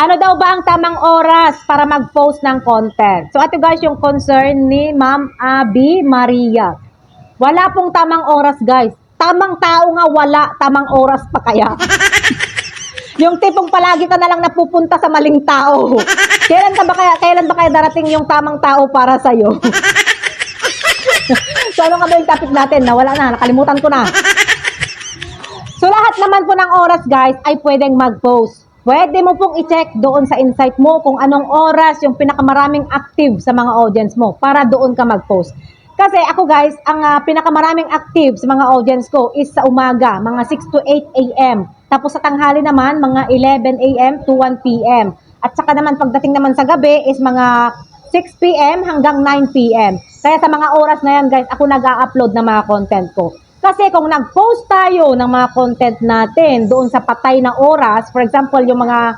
Ano daw ba ang tamang oras para mag-post ng content? So ito guys yung concern ni Ma'am Abby Maria. Wala pong tamang oras guys. Tamang tao nga wala, tamang oras pa kaya. Yung tipong palagi ka na lang napupunta sa maling tao. Kailan ba kaya darating yung tamang tao para sa iyo? So ano ka ba yung topic natin? Nawala na, nakalimutan ko na. So lahat naman po ng oras guys ay pwedeng mag-post. Pwede mo pong i-check doon sa insight mo kung anong oras yung pinakamaraming active sa mga audience mo para doon ka mag-post. Kasi ako guys, ang pinakamaraming active sa mga audience ko is sa umaga, mga 6 to 8 a.m. Tapos sa tanghali naman, mga 11 a.m. to 1 p.m. At saka naman pagdating naman sa gabi is mga 6 p.m. hanggang 9 p.m. Kaya sa mga oras na yan guys, ako nag-a-upload ng mga content ko. Kasi kung nag-post tayo ng mga content natin doon sa patay na oras, for example, yung mga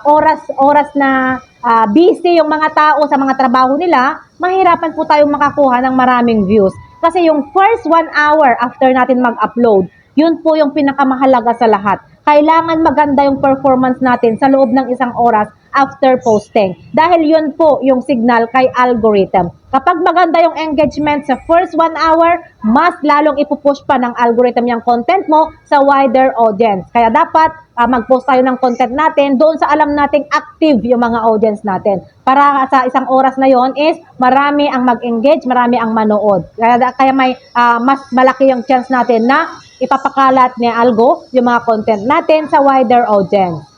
oras na busy yung mga tao sa mga trabaho nila, mahirapan po tayong makakuha ng maraming views. Kasi yung first 1 hour after natin mag-upload, yun po yung pinakamahalaga sa lahat. Kailangan maganda yung performance natin sa loob ng isang oras after posting. Dahil yun po yung signal kay algorithm. Kapag maganda yung engagement sa first 1 hour, mas lalong ipupush pa ng algorithm yung content mo sa wider audience. Kaya dapat mag-post tayo ng content natin doon sa alam nating active yung mga audience natin. Para sa isang oras na yon is marami ang mag-engage, marami ang manood. Kaya may mas malaki yung chance natin na ipapakalat ni algo yung mga content natin sa wider audience.